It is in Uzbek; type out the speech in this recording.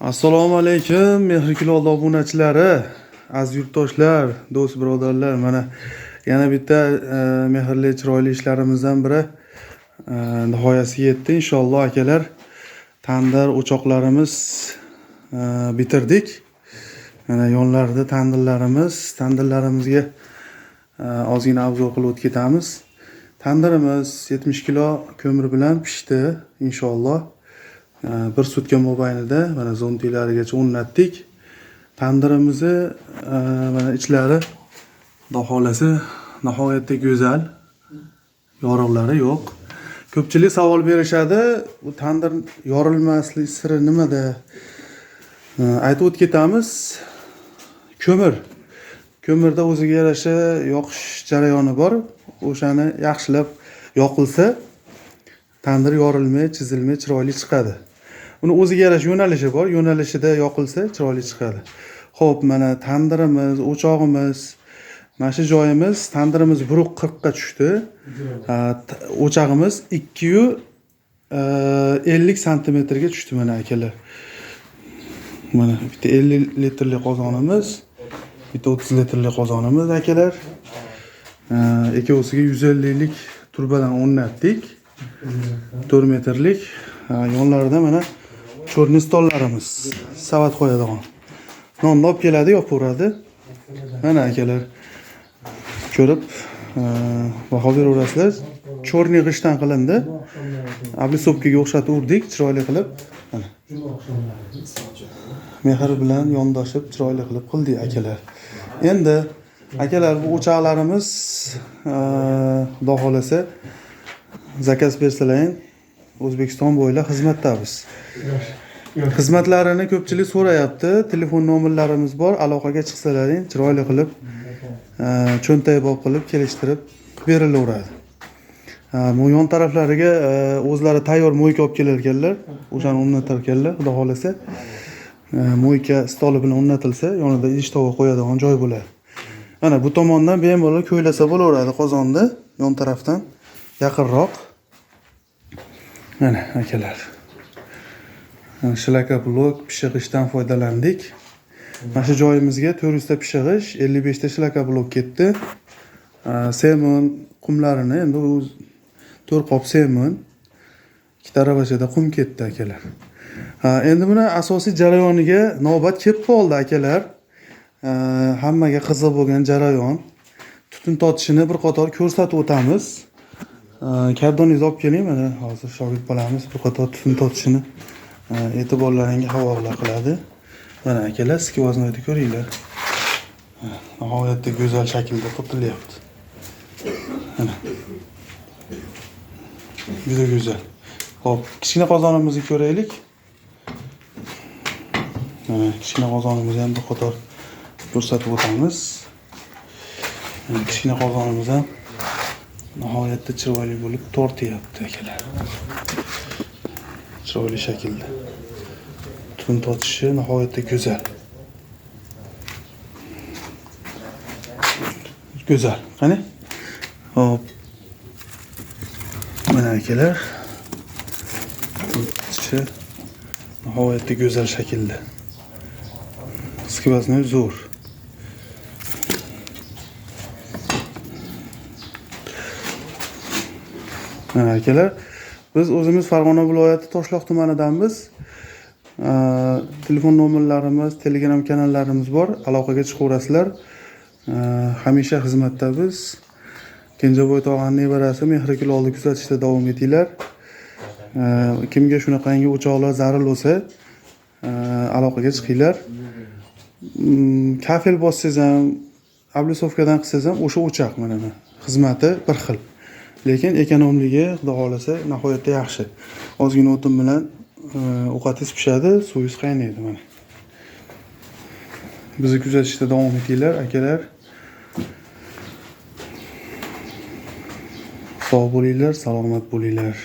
Assalomu alaykum, mehrli obunachilari, aziz yurtdoshlar, do'st birodarlar. Mana yana bitta mehrli chiroyli ishlarimizdan biri nihoyasiga yetdi inshaalloh akalar. Tandir o'choqlarimiz bitirdik. Mana yonlarida tandirlarimizga ozgina obzor qilib o'tib ketamiz. Tandirimiz 70 kilo ko'mir bilan pishdi inshaalloh. Bir sutka mobaynida mana zontilarigacha o'rnatdik. Tandirimizni mana ichlari xohlasa nihoyatda go'zal. Yoriqlari yo'q. Ko'pchilik savol berishadi, bu tandir yorilmasligi siri nimada? Aytib o'tib ketamiz. Ko'mirda o'ziga yarasha yoqish jarayoni bor. O'shani yaxshilab yoqilsa, tandir yorilmay, chizilmay chiroyli chiqadi. Uni o'ziga yarasha yo'nalishi bor. Yo'nalishida yoqilsa chiroyli chiqadi. Xo'p, mana tandirimiz, o'chog'imiz, mana shu joyimiz, tandirimiz 1.40 ga tushdi. O'chog'imiz 250 santimetrga tushdi mana akalar. Mana bitta 50 litrli qozonimiz, bitta 30 litrli qozonimiz akalar. Ikkovsiga 150 lik turbadan o'rnatdik. 4 metrlik. Yonlarida mana cho'rni stollarimiz, savat qo'yadigan. Nonni olib keladi, yopaveradi. Mana akalar ko'rib baho beraverasizlar. Cho'rni g'ishtdan qilindi. Ablisopkaga o'xshatib urdik, chiroyli qilib. Mana. Mehr bilan yondoshib chiroyli qilib qildik akalar. Endi akalar, bu o'choqlarimiz xudo xolasa zakaz bersalaring, O'zbekiston bo'ylab xizmatdamiz. Xizmatlarini ko'pchilik so'rayapti. Telefon nomerlarimiz bor, aloqaga chiqsalaring, chiroyli qilib cho'ntay bob qilib kelishtirib berilaveradi. Bu yon taraflariga o'zlari tayyor mo'yka olib kelar ekanlar, o'shani o'rnatar ekanlar, xudo xolasa. Mo'yka stoli bilan o'rnatilsa, yonida idish tovoq qo'yadigan joy bo'ladi. Mana bu tomondan bemalol ko'ylasa bo'laveradi qozonni, yon tarafdan yaqinroq. Mana akalar. Shlaka blok pishig'ichdan foydalandik. Mana shu joyimizga 400 ta pishig'ich, 55 ta shlaka blok ketdi. Semen qumlarini endi 4 qop semen, 2 ta ravachada qum ketdi akalar. Endi buni asosiy jarayoniga navbat kelib qoldi akalar. Hammaga qiziq bo'lgan jarayon. Tutun tortishini bir qator ko'rsatib o'tamiz. Kardoningizni olib keling, mana hozir shogird bolamiz bir qator tutun tortishini e'tiborlaringizga havola qiladi. Mana akalar, skvozniyni ko'ringlar. Nihoyatda go'zal shaklda tortilyapti. Mana. Juda go'zal. Xo'p, kichkina qozonimizni ko'raylik. Mana kichkina qozonimizni ham bir qator ko'rsatib o'tamiz. Kichkina qozonimiz ham nihoyatda chiroyli bo'lib tortiyapti akalar. Chiroyli shaklda. Tutun tortishi nihoyatda go'zal. Go'zal. Qani? Hop. Mana akalar. Tortishi nihoyatda go'zal shaklda. Skvozni zo'r. Mana akalar, biz o'zimiz Farg'ona viloyati Toshloq tumanidanmiz. Telefon nomerlarimiz, Telegram kanallarimiz bor, aloqaga chiqaverasizlar. Hamisha xizmatdamiz. Kenjaboy tog'aning nevarasi Mehrikul oldi kuzatishda davom etinglar. Kimga shunaqangi o'choqlar zarur bo'lsa, aloqaga chiqinglar. Kafel bossangiz ham, ablisovkadan qilsangiz ham o'sha o'choq mana xizmati bir xil. Lekin ekonomligi xudo xolasa nihoyatda yaxshi. Ozgina o'tin bilan ovqatingiz pishadi, suvingiz qaynaydi mana. Bizni kuzatishda davom etinglar akalar. Sog' bo'linglar, salomat bo'linglar.